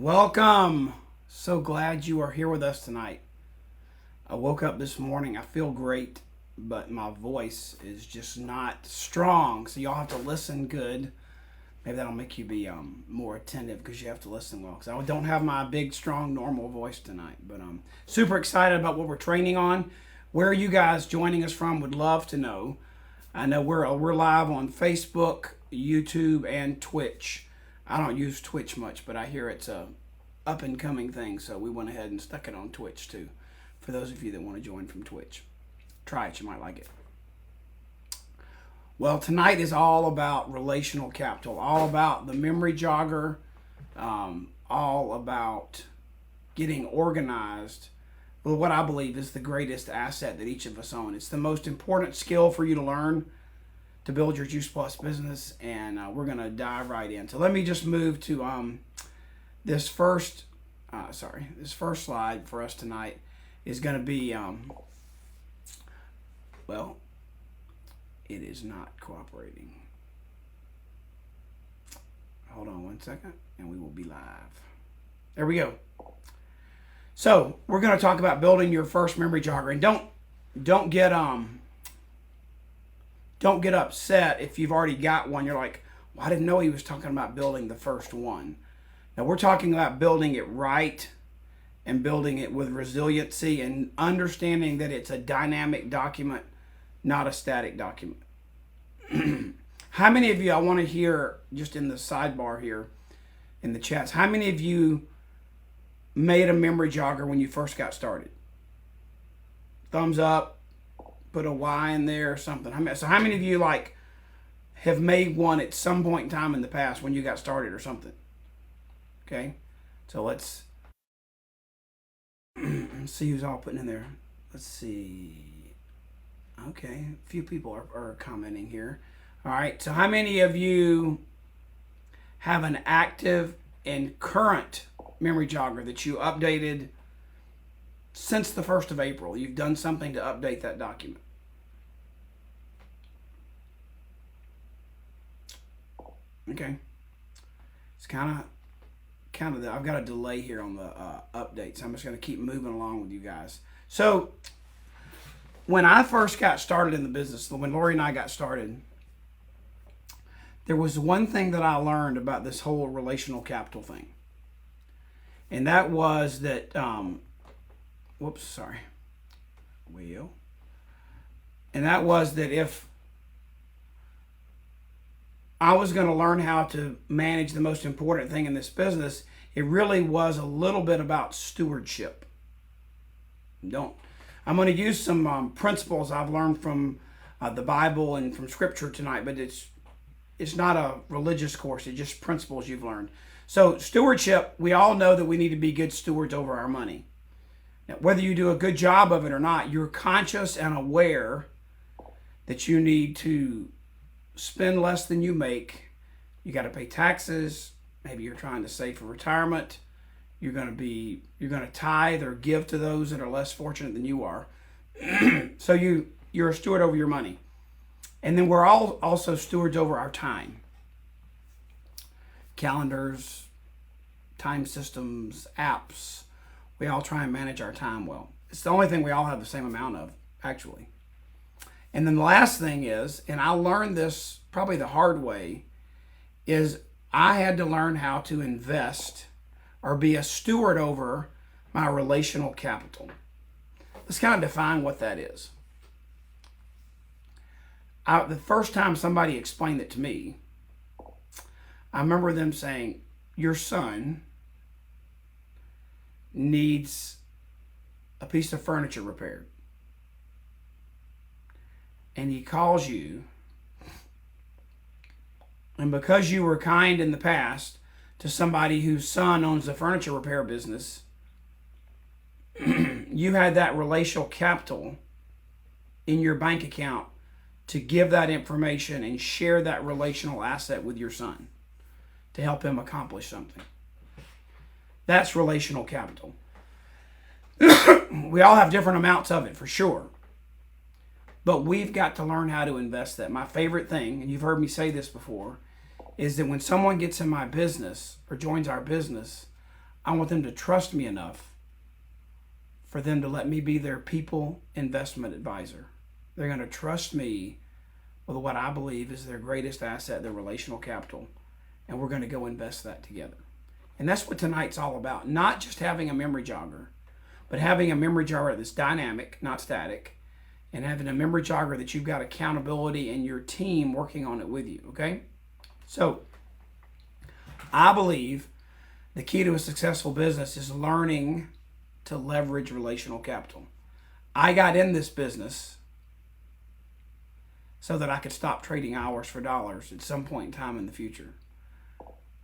Welcome. So glad you are here with us tonight. I woke up this morning. I feel great, but my voice is just not strong. So y'all have to listen good. Maybe that'll make you be more attentive because you have to listen well. Because I don't have my big, strong, normal voice tonight. But I'm super excited about what we're training on. Where are you guys joining us from? Would love to know. I know we're live on Facebook, YouTube, and Twitch. I don't use Twitch much, but I hear it's a up and coming thing, so we went ahead and stuck it on Twitch too. For those of you that want to join from Twitch, try it, you might like it. Well, tonight is all about relational capital, all about the memory jogger, all about getting organized. Well, what I believe is the greatest asset that each of us own. It's the most important skill for you to learn to build your Juice Plus business, and we're going to dive right in. So let me just move to this first slide for us tonight is going to be, well, it is not cooperating. Hold on one second, and we will be live. There we go. So we're going to talk about building your first memory jogger, and don't get upset if you've already got one. You're like, well, I didn't know he was talking about building the first one. Now we're talking about building it right and building it with resiliency and understanding that it's a dynamic document, not a static document. How many of you, I want to hear just in the sidebar here in the chats, how many of you made a memory jogger when you first got started? Thumbs up, put a Y in there or something. So how many of you have made one at some point in time in the past when you got started or something? Okay, so let's see who's all putting in there. Let's see. Okay, a few people are commenting here. All right, so how many of you have an active and current memory jogger that you updated since the 1st of April? You've done something to update that document. Okay, it's kind of I've got a delay here on the updates. I'm just going to keep moving along with you guys. So when I first got started in the business, when Lori and I got started, there was one thing that I learned about this whole relational capital thing. And that was that, and that was that if I was going to learn how to manage the most important thing in this business, it really was a little bit about stewardship. I'm going to use some principles I've learned from the Bible and from Scripture tonight, but it's not a religious course. It's just principles you've learned. So stewardship, we all know that we need to be good stewards over our money. Now, whether you do a good job of it or not, you're conscious and aware that you need to spend less than you make. You got to pay taxes. Maybe you're trying to save for retirement. You're going to tithe or give to those that are less fortunate than you are. So you're a steward over your money. And then we're all also stewards over our time. Calendars, time systems, apps. We all try and manage our time well. It's the only thing we all have the same amount of, actually. And then the last thing is, and I learned this probably the hard way, is I had to learn how to invest or be a steward over my relational capital. Let's kind of define what that is. The first time somebody explained it to me, I remember them saying, your son needs a piece of furniture repaired. And he calls you, and because you were kind in the past to somebody whose son owns a furniture repair business, you had that relational capital in your bank account to give that information and share that relational asset with your son to help him accomplish something. That's relational capital. We all have different amounts of it, for sure. But we've got to learn how to invest that. My favorite thing, and you've heard me say this before, is that when someone gets in my business or joins our business, I want them to trust me enough for them to let me be their people investment advisor. They're going to trust me with what I believe is their greatest asset, their relational capital, and we're going to go invest that together. And that's what tonight's all about. Not just having a memory jogger, but having a memory jogger that's dynamic, not static, and having a memory jogger that you've got accountability and your team working on it with you, okay? So, I believe the key to a successful business is learning to leverage relational capital. I got in this business so that I could stop trading hours for dollars at some point in time in the future.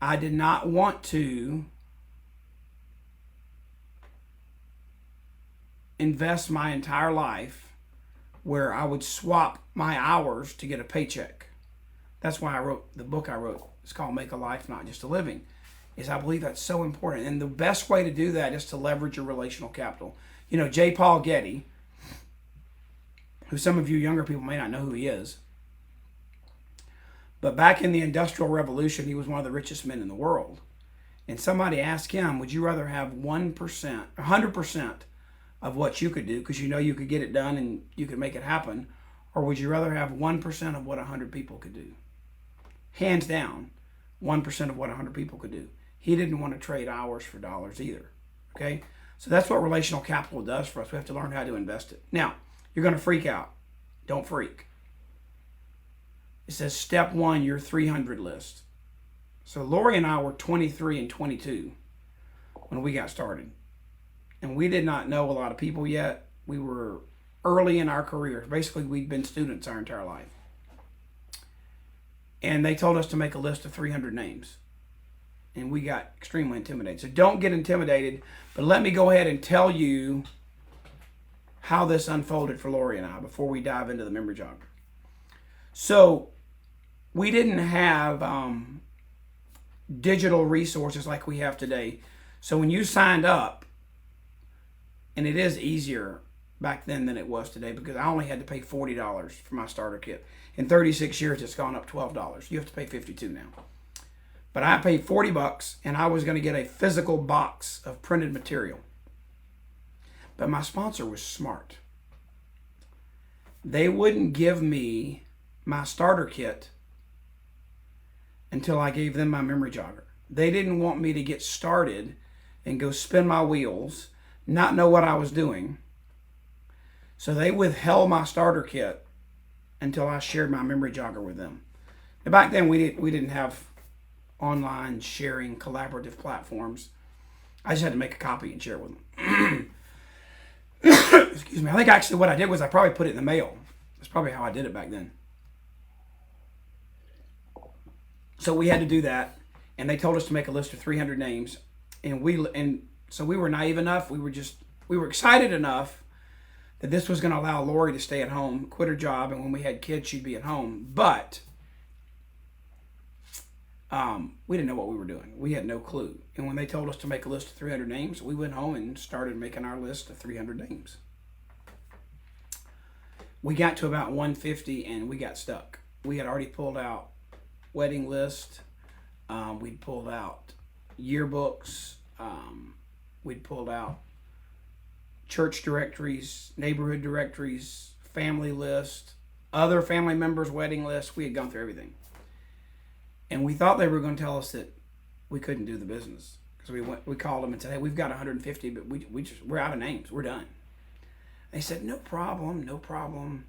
I did not want to invest my entire life where I would swap my hours to get a paycheck. That's why I wrote the book I wrote. It's called Make a Life, Not Just a Living. Is I believe that's so important. And the best way to do that is to leverage your relational capital. You know, J. Paul Getty, who some of you younger people may not know who he is, but back in the Industrial Revolution, he was one of the richest men in the world. And somebody asked him, would you rather have 1%, 100% of what you could do, because you know you could get it done and you could make it happen, or would you rather have 1% of what 100 people could do? Hands down, 1% of what 100 people could do. He didn't want to trade hours for dollars either, okay? So that's what relational capital does for us. We have to learn how to invest it. Now, you're going to freak out. Don't freak. It says step 1, your 300 list. So Lori and I were 23 and 22 when we got started. And we did not know a lot of people yet. We were early in our careers. Basically, we'd been students our entire life. And they told us to make a list of 300 names. And we got extremely intimidated. So don't get intimidated. But let me go ahead and tell you how this unfolded for Lori and I before we dive into the memory jogger. So we didn't have digital resources like we have today. So when you signed up, and it is easier back then than it was today because I only had to pay $40 for my starter kit. In 36 years, it's gone up $12. You have to pay $52 now. But I paid $40 and I was going to get a physical box of printed material. But my sponsor was smart. They wouldn't give me my starter kit until I gave them my memory jogger. They didn't want me to get started and go spin my wheels, not know what I was doing. So they withheld my starter kit until I shared my memory jogger with them. Now back then we didn't have online sharing collaborative platforms. I just had to make a copy and share it with them. Excuse me. I think actually what I did was I probably put it in the mail. That's probably how I did it back then. So we had to do that, and they told us to make a list of 300 names, and so we were naive enough. We were excited enough that this was going to allow Lori to stay at home, quit her job, and when we had kids, she'd be at home. But we didn't know what we were doing. We had no clue. And when they told us to make a list of 300 names, we went home and started making our list of 300 names. We got to about 150 and we got stuck. We had already pulled out wedding list. We'd pulled out yearbooks. We'd pulled out church directories, neighborhood directories, family list, other family members' wedding lists. We had gone through everything. And we thought they were going to tell us that we couldn't do the business. Because we called them and said, hey, we've got 150, but we're out of names. We're done. They said, no problem, no problem.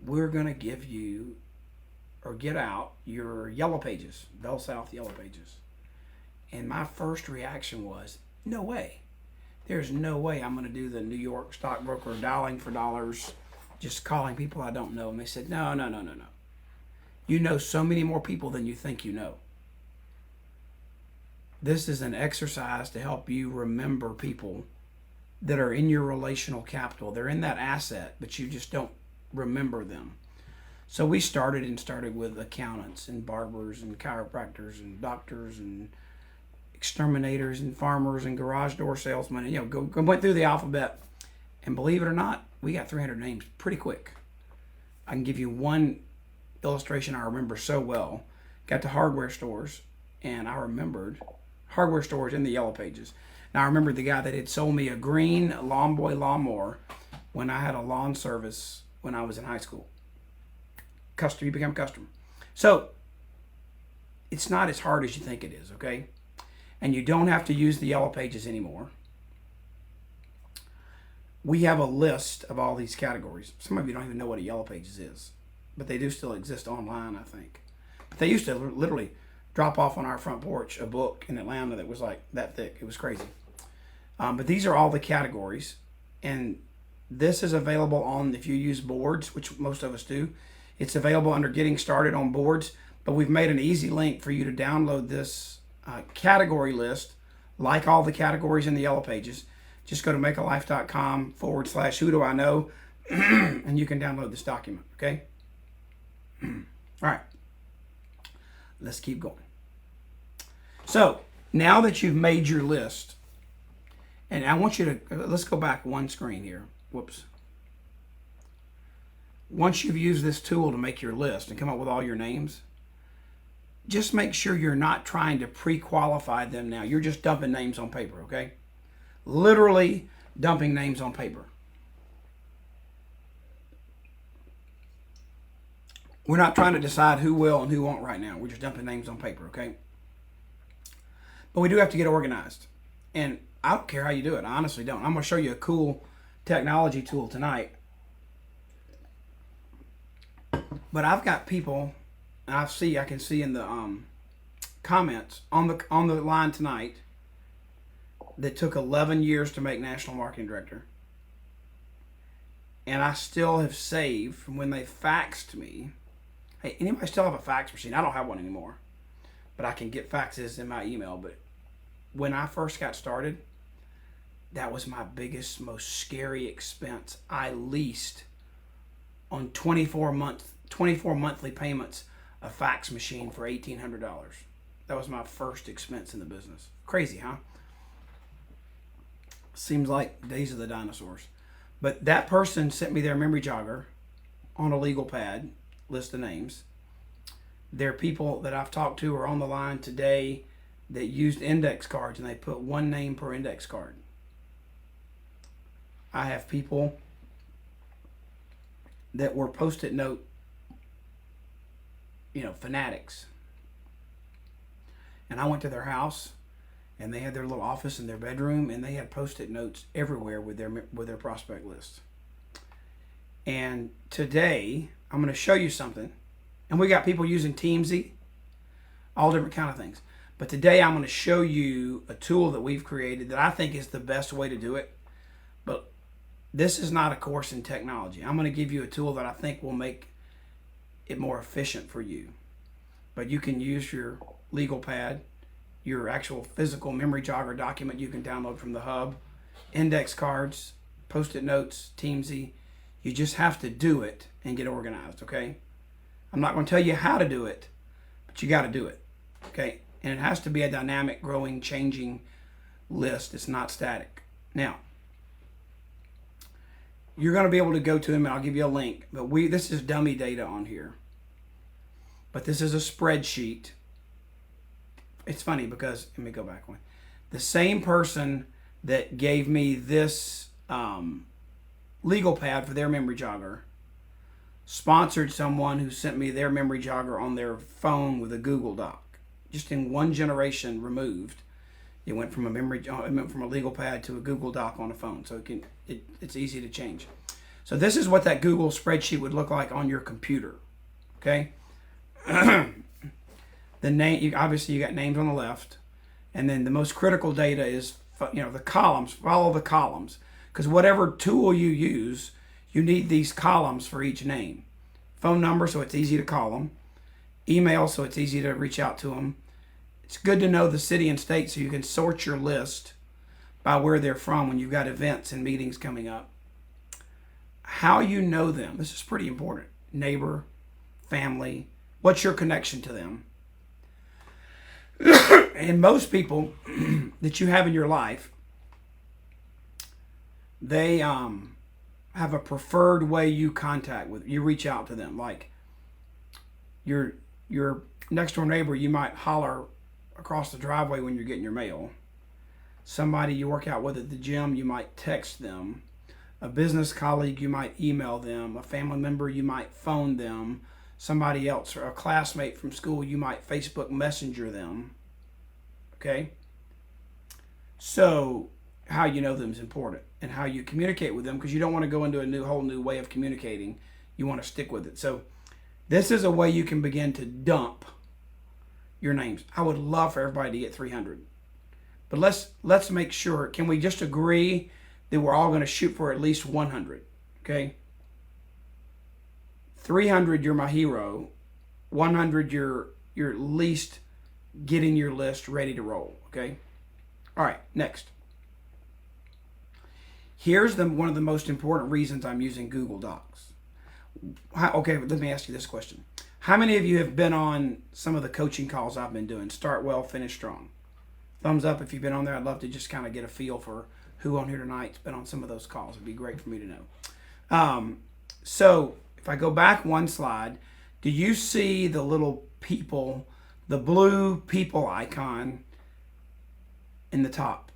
We're going to give you or get out your yellow pages, Bell South yellow pages. And my first reaction was, no way. There's no way I'm going to do the New York stockbroker dialing for dollars, just calling people I don't know. And they said, no. You know so many more people than you think you know. This is an exercise to help you remember people that are in your relational capital. They're in that asset, but you just don't remember them. So we started with accountants and barbers and chiropractors and doctors and exterminators and farmers and garage door salesmen. And, went through the alphabet. And believe it or not, we got 300 names pretty quick. I can give you one illustration I remember so well. Got to hardware stores, and I remembered hardware stores in the Yellow Pages. Now I remember the guy that had sold me a green Lawn Boy lawnmower when I had a lawn service when I was in high school. Customer, you become a customer. So it's not as hard as you think it is, okay? And you don't have to use the Yellow Pages anymore. We have a list of all these categories. Some of you don't even know what a Yellow Pages is, but they do still exist online, I think. But they used to literally drop off on our front porch a book in Atlanta that was like that thick. It was crazy. But these are all the categories, and this is available on, if you use boards, which most of us do, it's available under Getting Started on boards, but we've made an easy link for you to download this category list, like all the categories in the Yellow Pages. Just go to makealife.com/who do I know, and you can download this document, okay? All right, let's keep going. So now that you've made your list, and I want you to, let's go back one screen here. Whoops. Once you've used this tool to make your list and come up with all your names, just make sure you're not trying to pre-qualify them now. You're just dumping names on paper, okay? Literally dumping names on paper. We're not trying to decide who will and who won't right now. We're just dumping names on paper, okay? But we do have to get organized. And I don't care how you do it. I honestly don't. I'm going to show you a cool technology tool tonight. But I've got people, and I can see in the comments on the line tonight that took 11 years to make National Marketing Director. And I still have saved from when they faxed me. Hey, anybody still have a fax machine? I don't have one anymore, but I can get faxes in my email. But when I first got started, that was my biggest, most scary expense. I leased on 24 monthly payments a fax machine for $1,800. That was my first expense in the business. Crazy, huh? Seems like days of the dinosaurs. But that person sent me their memory jogger on a legal pad, list of names. There are people that I've talked to are on the line today that used index cards, and they put one name per index card. I have people that were Post-it note, fanatics. And I went to their house, and they had their little office in their bedroom, and they had Post-it notes everywhere with their prospect list. And today, I'm going to show you something. And we got people using Teamsy, all different kind of things. But today, I'm going to show you a tool that we've created that I think is the best way to do it. But this is not a course in technology. I'm going to give you a tool that I think will make it more efficient for you. But you can use your legal pad, your actual physical memory jogger document you can download from the hub, index cards, Post-it notes, Teamsy. You just have to do it and get organized, okay? I'm not going to tell you how to do it, but you got to do it, okay? And it has to be a dynamic, growing, changing list. It's not static. Now, you're going to be able to go to them, and I'll give you a link. But this is dummy data on here. But this is a spreadsheet. It's funny because, let me go back one. The same person that gave me this legal pad for their memory jogger sponsored someone who sent me their memory jogger on their phone with a Google Doc. Just in one generation removed, it went from a legal pad to a Google Doc on a phone. So it's easy to change. So this is what that Google spreadsheet would look like on your computer. Okay. The name, obviously you got names on the left, and then the most critical data is the columns. Follow the columns, because whatever tool you use, you need these columns for each name. Phone number, so it's easy to call them. Email, so it's easy to reach out to them. It's good to know the city and state so you can sort your list by where they're from when you've got events and meetings coming up. How you know them, this is pretty important. Neighbor, family, what's your connection to them? And most people that you have in your life, they have a preferred way you reach out to them. Like your next door neighbor, you might holler across the driveway when you're getting your mail. Somebody you work out with at the gym, you might text them. A business colleague, you might email them. A family member, you might phone them. Somebody else, or a classmate from school, you might Facebook Messenger them. Okay? So, how you know them is important, and how you communicate with them, because you don't want to go into a whole new way of communicating. You want to stick with it. So, this is a way you can begin to dump your names. I would love for everybody to get 300. But let's make sure, can we just agree that we're all going to shoot for at least 100? Okay? 300, you're my hero. 100, you're at least getting your list ready to roll. Okay? All right, next. Here's one of the most important reasons I'm using Google Docs. Okay, let me ask you this question. How many of you have been on some of the coaching calls I've been doing? Start well, finish strong. Thumbs up if you've been on there. I'd love to just kind of get a feel for who on here tonight's been on some of those calls. It'd be great for me to know. So if I go back one slide, do you see the little people, the blue people icon in the top?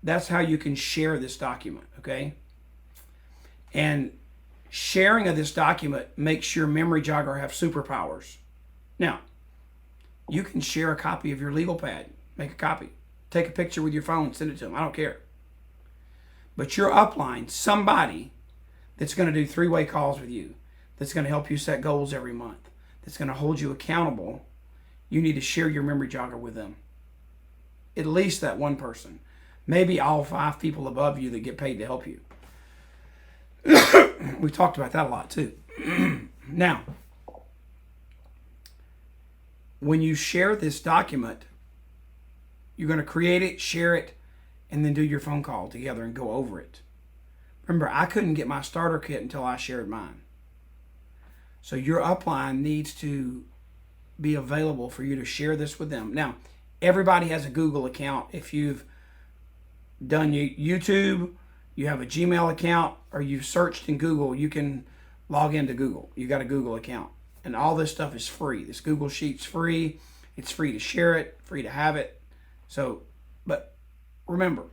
That's how you can share this document, okay? And sharing of this document makes your memory jogger have superpowers. Now, you can share a copy of your legal pad. Make a copy. Take a picture with your phone, send it to them. I don't care. But your upline, somebody that's going to do 3-way calls with you, that's going to help you set goals every month, that's going to hold you accountable, you need to share your memory jogger with them. At least that one person. Maybe all 5 people above you that get paid to help you. We've talked about that a lot too. Now, when you share this document, you're going to create it, share it, and then do your phone call together and go over it. Remember, I couldn't get my starter kit until I shared mine. So your upline needs to be available for you to share this with them. Now, everybody has a Google account. If you've done YouTube, you have a Gmail account, or you've searched in Google, you can log into Google. You got a Google account. And all this stuff is free. This Google Sheet's free. It's free to share it, free to have it. So, but remember,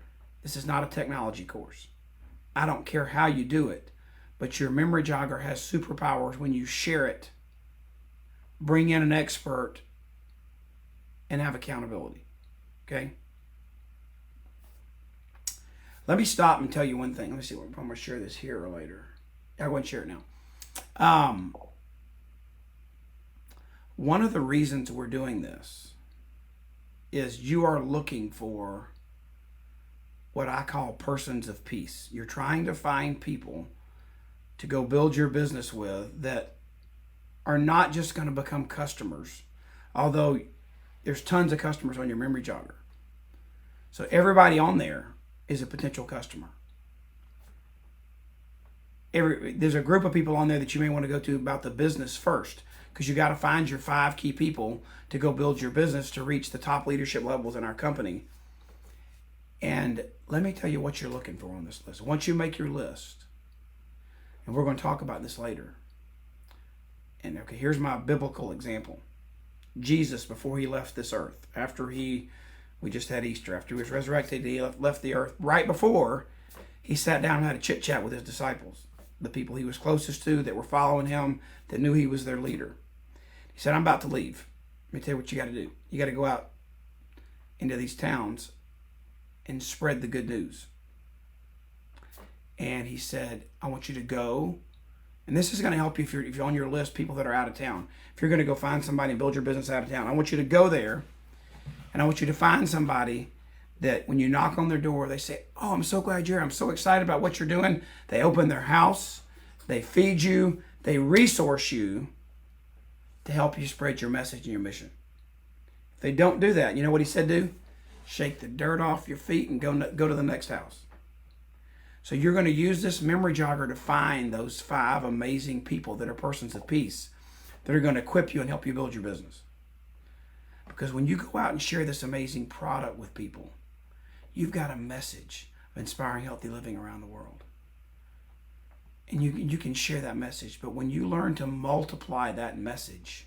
this is not a technology course. I don't care how you do it, but your memory jogger has superpowers when you share it. Bring in an expert and have accountability. Okay? Let me stop and tell you one thing. Let me see. I'm going to share this here or later. I'm going to share it now. One of the reasons we're doing this is you are looking for what I call persons of peace. You're trying to find people to go build your business with that are not just going to become customers, although there's tons of customers on your memory jogger. So everybody on there is a potential customer. There's a group of people on there that you may want to go to about the business first, because you got to find your 5 key people to go build your business to reach the top leadership levels in our company. And let me tell you what you're looking for on this list. Once you make your list, and we're going to talk about this later. And okay, here's my biblical example. Jesus, before he left this earth, we just had Easter, after he was resurrected, he left the earth. Right before, he sat down and had a chit chat with his disciples, the people he was closest to, that were following him, that knew he was their leader. He said, I'm about to leave. Let me tell you what you got to do. You got to go out into these towns and spread the good news. And he said, I want you to go. And this is going to help you if you're on your list, people that are out of town. If you're going to go find somebody and build your business out of town, I want you to go there. And I want you to find somebody that when you knock on their door, they say, oh, I'm so glad you're here. I'm so excited about what you're doing. They open their house. They feed you. They resource you to help you spread your message and your mission. If they don't do that, you know what he said do? Shake the dirt off your feet and go to the next house. So you're going to use this memory jogger to find those 5 amazing people that are persons of peace that are going to equip you and help you build your business. Because when you go out and share this amazing product with people, you've got a message of inspiring healthy living around the world. And you can share that message. But when you learn to multiply that message,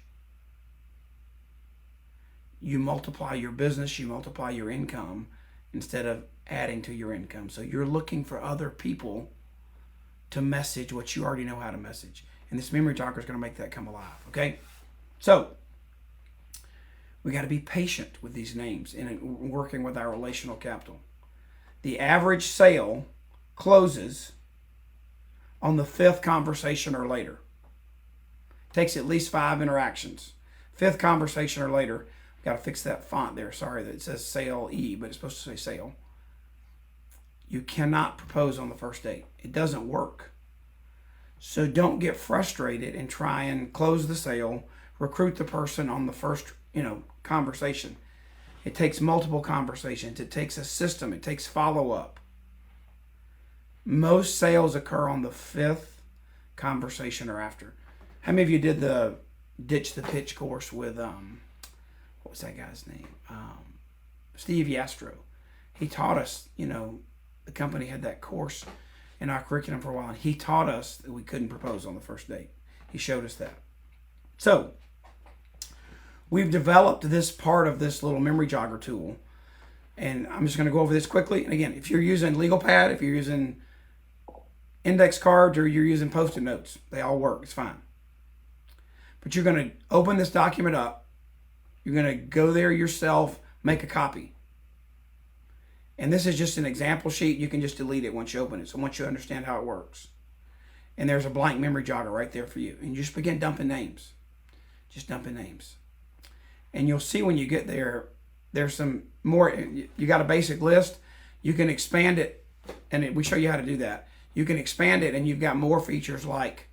you multiply your business, you multiply your income instead of adding to your income. So you're looking for other people to message what you already know how to message. And this memory jogger is going to make that come alive, okay? So we got to be patient with these names and working with our relational capital. The average sale closes on the 5th conversation or later. It takes at least 5 interactions. 5th conversation or later. Got to fix that font there. Sorry that it says sale E, but it's supposed to say sale. You cannot propose on the first date. It doesn't work. So don't get frustrated and try and close the sale, recruit the person on the first, conversation. It takes multiple conversations. It takes a system. It takes follow-up. Most sales occur on the 5th conversation or after. How many of you did the Ditch the Pitch course with, what was that guy's name? Steve Yastro. He taught us, the company had that course in our curriculum for a while, and he taught us that we couldn't propose on the first date. He showed us that. So, we've developed this part of this little memory jogger tool, and I'm just going to go over this quickly. And again, if you're using legal pad, if you're using index cards, or you're using Post-it notes, they all work. It's fine. But you're going to open this document up. You're going to go there yourself, make a copy. And this is just an example sheet. You can just delete it once you open it. So once you understand how it works. And there's a blank memory jogger right there for you. And you just begin dumping names. Just dumping names. And you'll see when you get there, there's some more. You got a basic list. You can expand it. And we show you how to do that. You can expand it and you've got more features like,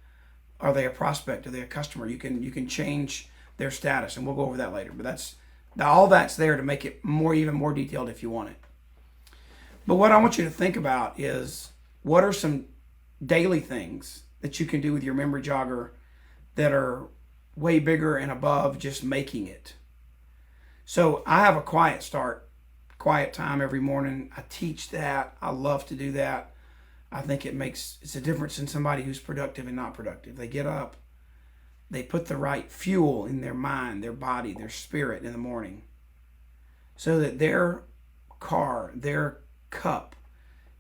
are they a prospect? Are they a customer? You can change their status. And we'll go over that later. But all that's there to make it even more detailed if you want it. But what I want you to think about is, what are some daily things that you can do with your memory jogger that are way bigger and above just making it? So I have a quiet time every morning. I teach that. I love to do that. I think it's a difference in somebody who's productive and not productive. They get up, they put the right fuel in their mind, their body, their spirit in the morning, so that their cup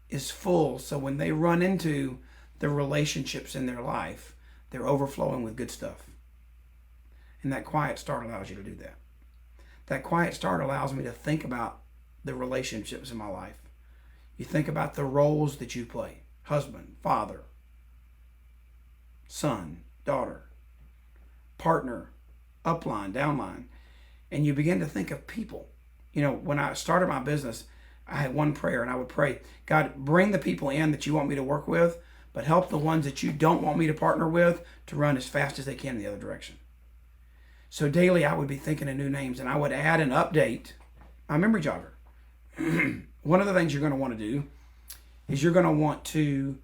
is full, so when they run into the relationships in their life, they're overflowing with good stuff. And that quiet start allows you to do that. That quiet start allows me to think about the relationships in my life. You think about the roles that you play: husband, father, son, daughter, partner, upline, downline. And you begin to think of people. When I started my business, I had one prayer, and I would pray, God, bring the people in that you want me to work with, but help the ones that you don't want me to partner with to run as fast as they can in the other direction. So daily I would be thinking of new names, and I would add and update my memory jogger. One of the things you're going to want to do is you're going to want to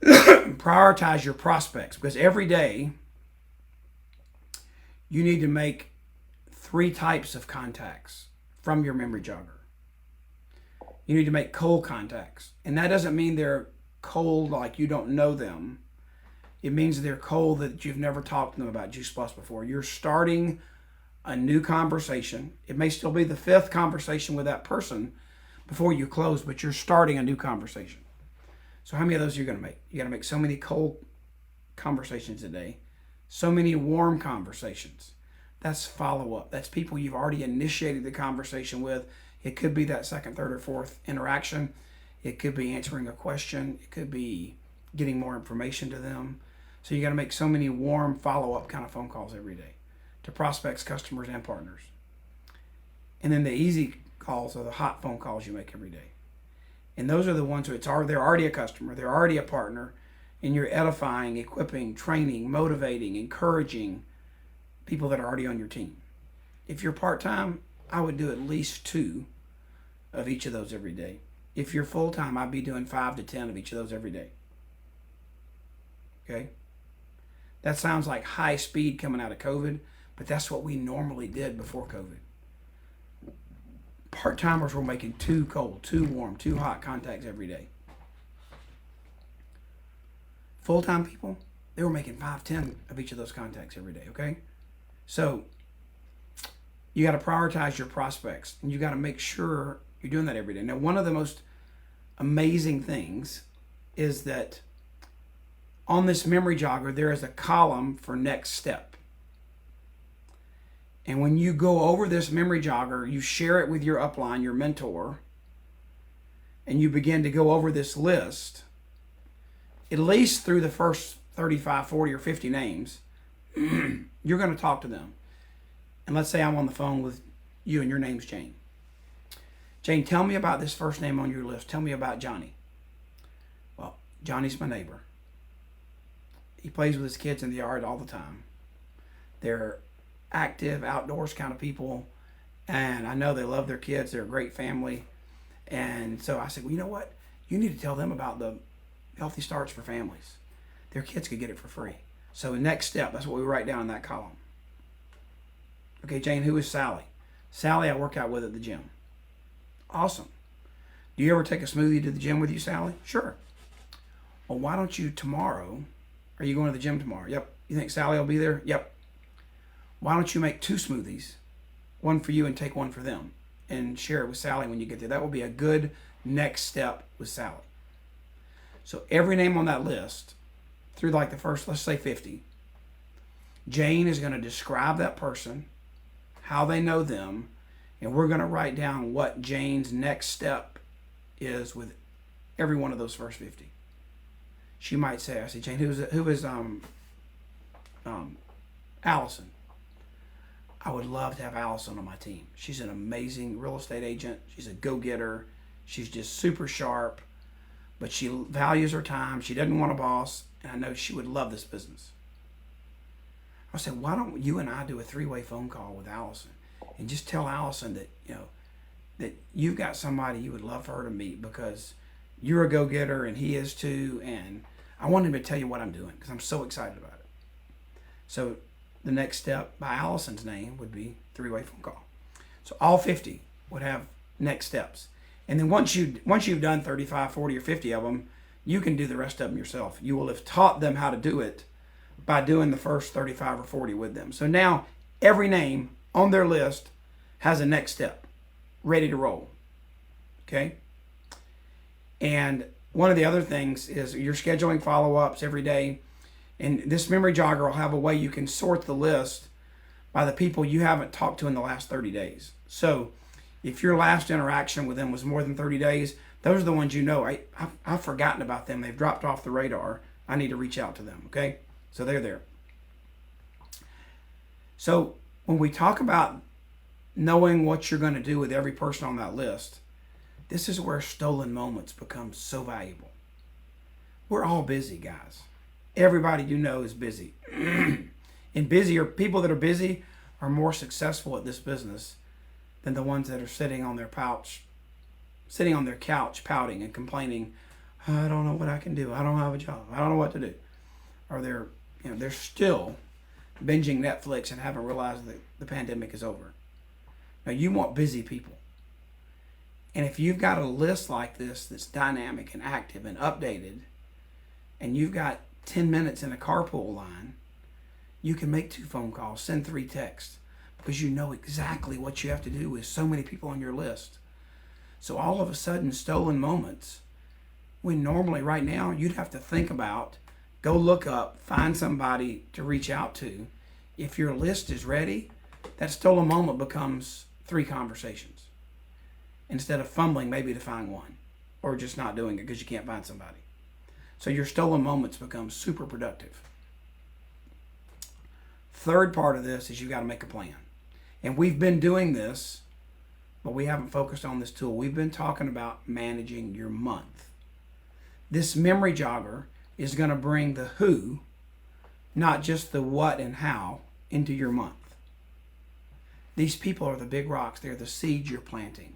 prioritize your prospects, because every day you need to make 3 types of contacts from your memory jogger. You need to make cold contacts. And that doesn't mean they're cold like you don't know them. It means they're cold that you've never talked to them about Juice Plus before. You're starting a new conversation. It may still be the 5th conversation with that person before you close, but you're starting a new conversation. So how many of those are you going to make? You got to make so many cold conversations a day, so many warm conversations. That's follow-up. That's people you've already initiated the conversation with. It could be that 2nd, 3rd, or 4th interaction. It could be answering a question. It could be getting more information to them. So you got to make so many warm follow-up kind of phone calls every day to prospects, customers, and partners. And then the easy calls are the hot phone calls you make every day. And those are the ones who they're already a customer, they're already a partner, and you're edifying, equipping, training, motivating, encouraging people that are already on your team. If you're part-time, I would do at least 2 of each of those every day. If you're full-time, I'd be doing 5 to 10 of each of those every day. Okay? That sounds like high speed coming out of COVID, but that's what we normally did before COVID. Part-timers were making 2 cold, 2 warm, 2 hot contacts every day. Full-time people, they were making 5, 10 of each of those contacts every day, okay? So You got to prioritize your prospects, and you got to make sure you're doing that every day. Now, one of the most amazing things is that on this memory jogger, there is a column for next step. And when you go over this memory jogger, you share it with your upline, your mentor, and you begin to go over this list, at least through the first 35, 40, or 50 names. You're going to talk to them. And let's say I'm on the phone with you and your name's Jane. Jane, tell me about this first name on your list. Tell me about Johnny. Well, Johnny's my neighbor. He plays with his kids in the yard all the time. They're active, outdoors kind of people. And I know they love their kids. They're a great family. And so I said, well, you know what? You need to tell them about the Healthy Starts for Families. Their kids could get it for free. So the next step, that's what we write down in that column. Okay, Jane, who is Sally? Sally, I work out with at the gym. Awesome. Do you ever take a smoothie to the gym with you, Sally? Sure. Well, why don't you tomorrow, are you going to the gym tomorrow? Yep. You think Sally will be there? Yep. Why don't you make 2 smoothies, one for you and take one for them, and share it with Sally when you get there? That will be a good next step with Sally. So every name on that list, through like the first, let's say 50, Jane is going to describe that person, how they know them, and we're going to write down what Jane's next step is with every one of those first 50. She might say, I say, Jane, who is Allison? I would love to have Allison on my team. She's an amazing real estate agent. She's a go-getter. She's just super sharp, but she values her time. She doesn't want a boss, and I know she would love this business. I said, why don't you and I do a 3-way phone call with Allison and just tell Allison that, that you've got somebody you would love for her to meet because you're a go-getter and he is too, and I want him to tell you what I'm doing because I'm so excited about it. So the next step by Allison's name would be 3-way phone call. So all 50 would have next steps. And then once you've done 35, 40, or 50 of them, you can do the rest of them yourself. You will have taught them how to do it by doing the first 35 or 40 with them. So now every name on their list has a next step ready to roll. Okay? And one of the other things is you're scheduling follow-ups every day. And this memory jogger will have a way you can sort the list by the people you haven't talked to in the last 30 days. So if your last interaction with them was more than 30 days, those are the ones I've forgotten about them. They've dropped off the radar. I need to reach out to them, okay? So they're there. So when we talk about knowing what you're going to do with every person on that list, this is where stolen moments become so valuable. We're all busy, guys. Everybody you know is busy. And people that are busy are more successful at this business than the ones that are sitting on their couch pouting and complaining, I don't know what I can do. I don't have a job. I don't know what to do. Or they're still binging Netflix and haven't realized that the pandemic is over. Now you want busy people. And if you've got a list like this that's dynamic and active and updated, and you've got 10 minutes in a carpool line, you can make 2 phone calls, send 3 texts, because you know exactly what you have to do with so many people on your list. So all of a sudden, stolen moments, when normally right now you'd have to think about, go look up, find somebody to reach out to. If your list is ready, that stolen moment becomes 3 conversations instead of fumbling maybe to find one or just not doing it because you can't find somebody. So your stolen moments become super productive. Third part of this is you got to make a plan. And we've been doing this, but we haven't focused on this tool. We've been talking about managing your month. This memory jogger is going to bring the who, not just the what and how, into your month. These people are the big rocks. They're the seeds you're planting.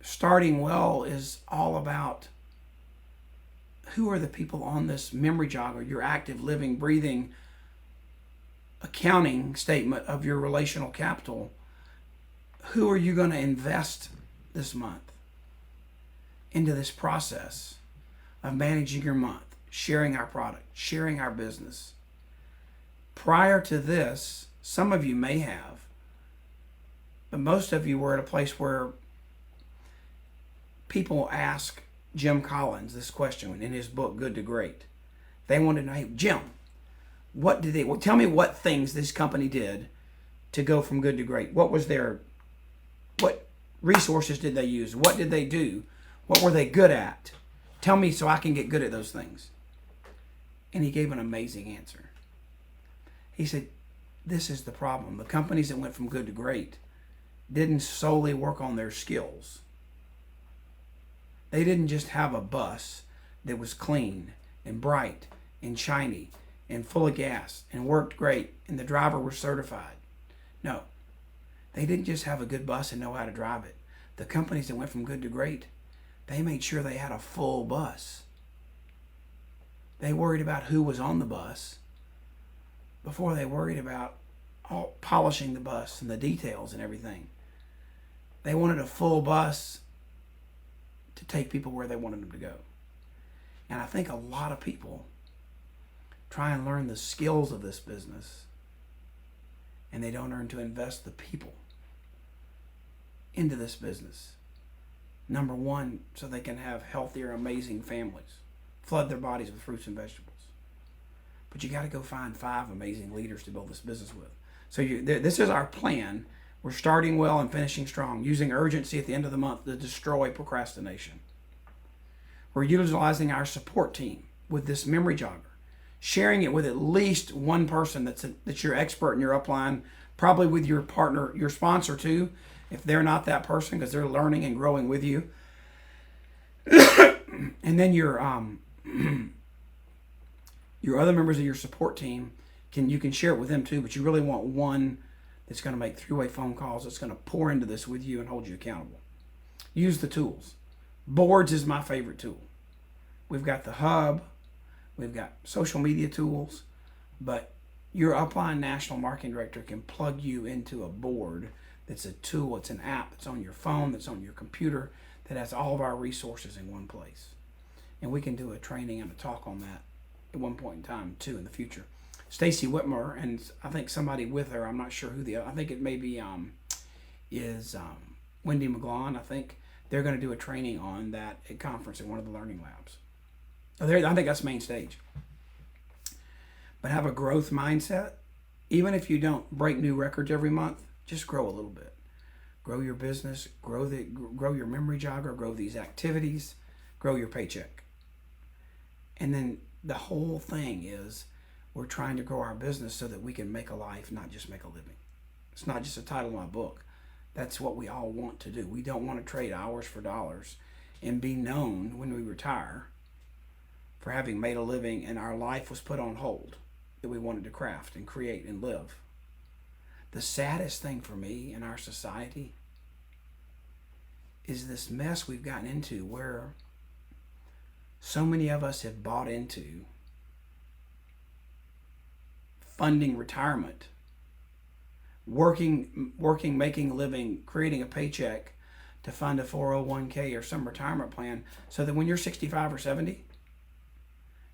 Starting well is all about who are the people on this memory jogger, your active, living, breathing accounting statement of your relational capital. Who are you going to invest this month into this process of managing your month, sharing our product, sharing our business? Prior to this, Some of you may have, but most of you were at a place where people ask Jim Collins this question in his book, Good to Great. They wanted to know, hey, Jim, tell me what things this company did to go from good to great. What resources did they use? What did they do? What were they good at? Tell me so I can get good at those things. And he gave an amazing answer. He said, this is the problem. The companies that went from good to great didn't solely work on their skills. They didn't just have a bus that was clean and bright and shiny and full of gas and worked great and the driver was certified. No, they didn't just have a good bus and know how to drive it. The companies that went from good to great, they made sure they had a full bus. They worried about who was on the bus before they worried about polishing the bus and the details and everything. They wanted a full bus to take people where they wanted them to go. And I think a lot of people try and learn the skills of this business, and they don't learn to invest the people into this business. Number one, so they can have healthier, amazing families, flood their bodies with fruits and vegetables. But you got to go find 5 amazing leaders to build this business with. So this is our plan. We're starting well and finishing strong, using urgency at the end of the month to destroy procrastination. We're utilizing our support team with this memory jogger, sharing it with at least one person that's your expert in your upline, probably with your partner, your sponsor too, if they're not that person, because they're learning and growing with you. And then your other members of your support team, you can share it with them too, but you really want one that's going to make 3-way phone calls, that's going to pour into this with you and hold you accountable. Use the tools. Boards is my favorite tool. We've got the hub, we've got social media tools, but your upline national marketing director can plug you into a board that's a tool, it's an app that's on your phone, that's on your computer, that has all of our resources in one place. And we can do a training and a talk on that at one point in time too in the future. Stacy Whitmer, and I think somebody with her, I'm not sure who I think it may be Wendy McGlon. I think they're going to do a training on that at conference at one of the learning labs. I think that's main stage. But have a growth mindset. Even if you don't break new records every month, just grow a little bit. Grow your business, grow your memory jogger, grow these activities, grow your paycheck. And then the whole thing is we're trying to grow our business so that we can make a life, not just make a living. It's not just a title of my book. That's what we all want to do. We don't want to trade hours for dollars and be known when we retire for having made a living and our life was put on hold that we wanted to craft and create and live. The saddest thing for me in our society is this mess we've gotten into where so many of us have bought into funding retirement, working, making a living, creating a paycheck to fund a 401k or some retirement plan so that when you're 65 or 70,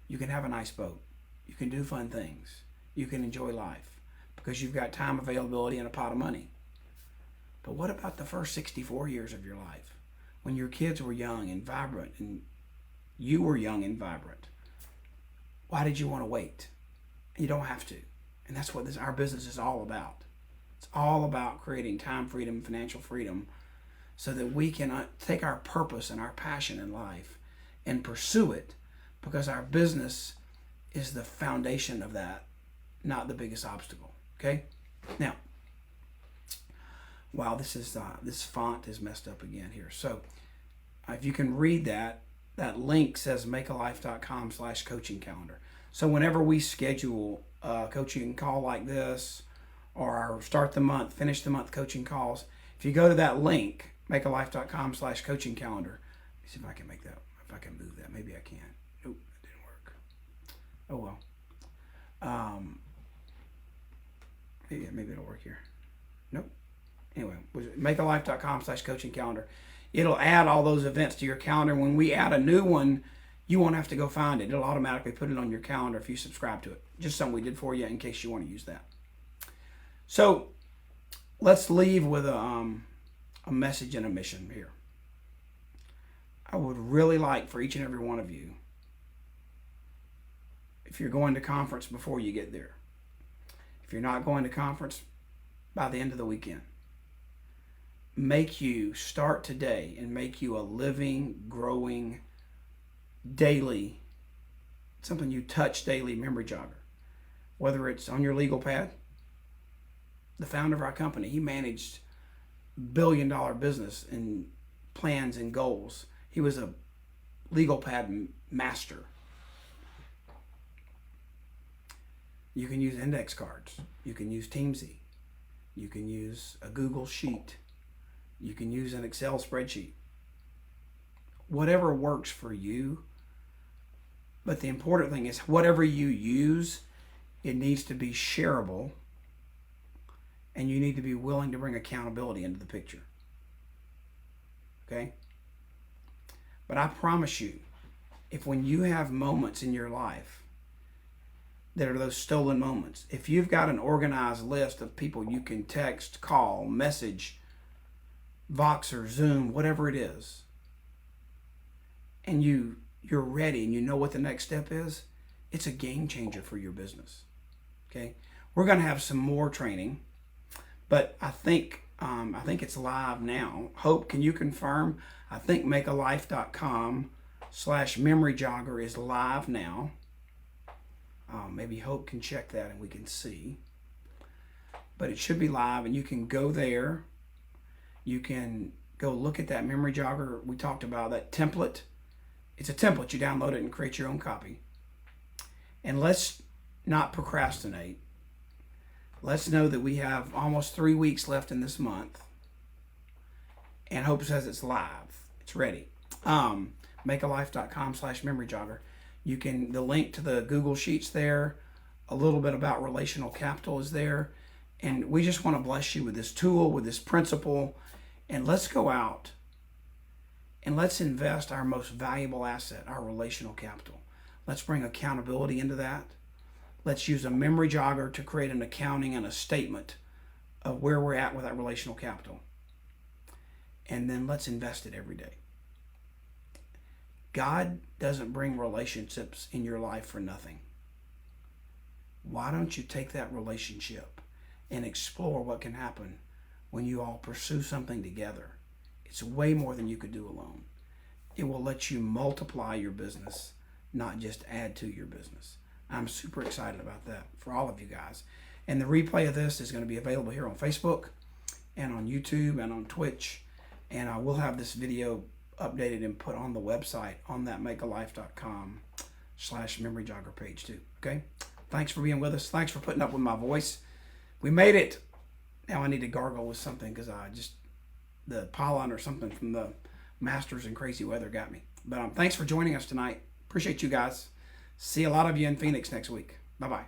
you can have a nice boat. You can do fun things. You can enjoy life because you've got time availability and a pot of money. But what about the first 64 years of your life when your kids were young and vibrant and you were young and vibrant? Why did you want to wait? You don't have to. And that's what our business is all about. It's all about creating time freedom, financial freedom, so that we can take our purpose and our passion in life and pursue it, because our business is the foundation of that, not the biggest obstacle. Okay? Now, wow, this font is messed up again here. So if you can read that link says makealife.com/coaching calendar. So whenever we schedule a coaching call like this, or our start the month, finish the month coaching calls, if you go to that link, makealife.com/coaching calendar, let me see if I can make that, if I can move that. Maybe I can. Nope, that didn't work. Oh well. Maybe it'll work here. Nope. Anyway, makealife.com/coaching calendar. It'll add all those events to your calendar. When we add a new one, you won't have to go find it. It'll automatically put it on your calendar if you subscribe to it. Just something we did for you in case you want to use that. So let's leave with a message and a mission here. I would really like for each and every one of you, if you're going to conference, before you get there, if you're not going to conference, by the end of the weekend, make you start today and make you a living, growing, daily, something you touch daily memory jogger. Whether it's on your legal pad, the founder of our company, he managed billion-dollar business and plans and goals. He was a legal pad master. You can use index cards. You can use Teamsy. You can use a Google Sheet. You can use an Excel spreadsheet. Whatever works for you. But the important thing is, whatever you use, it needs to be shareable, and you need to be willing to bring accountability into the picture. Okay? But I promise you, if when you have moments in your life that are those stolen moments, if you've got an organized list of people you can text, call, message, Voxer, Zoom, whatever it is, and you're ready and you know what the next step is, it's a game changer for your business. Okay? We're going to have some more training, but I think it's live now. Hope, can you confirm? I think makealife.com/memoryjogger is live now. Maybe Hope can check that and we can see. But it should be live, and you can go there. You can go look at that memory jogger we talked about, that template. It's a template. You download it and create your own copy. And let's not procrastinate. Let's know that we have almost 3 weeks left in this month. And Hope says it's live. It's ready. Makealife.com/memoryjogger. You can, the link to the Google Sheets there, a little bit about relational capital is there. And we just want to bless you with this tool, with this principle. And let's go out and let's invest our most valuable asset, our relational capital. Let's bring accountability into that. Let's use a memory jogger to create an accounting and a statement of where we're at with that relational capital. And then let's invest it every day. God doesn't bring relationships in your life for nothing. Why don't you take that relationship and explore what can happen when you all pursue something together? It's way more than you could do alone. It will let you multiply your business, not just add to your business. I'm super excited about that for all of you guys. And the replay of this is going to be available here on Facebook and on YouTube and on Twitch. And I will have this video updated and put on the website on that makealife.com/memoryjogger page too. Okay? Thanks for being with us. Thanks for putting up with my voice. We made it. Now I need to gargle with something because the pollen or something from the Masters and crazy weather got me. But thanks for joining us tonight. Appreciate you guys. See a lot of you in Phoenix next week. Bye-bye.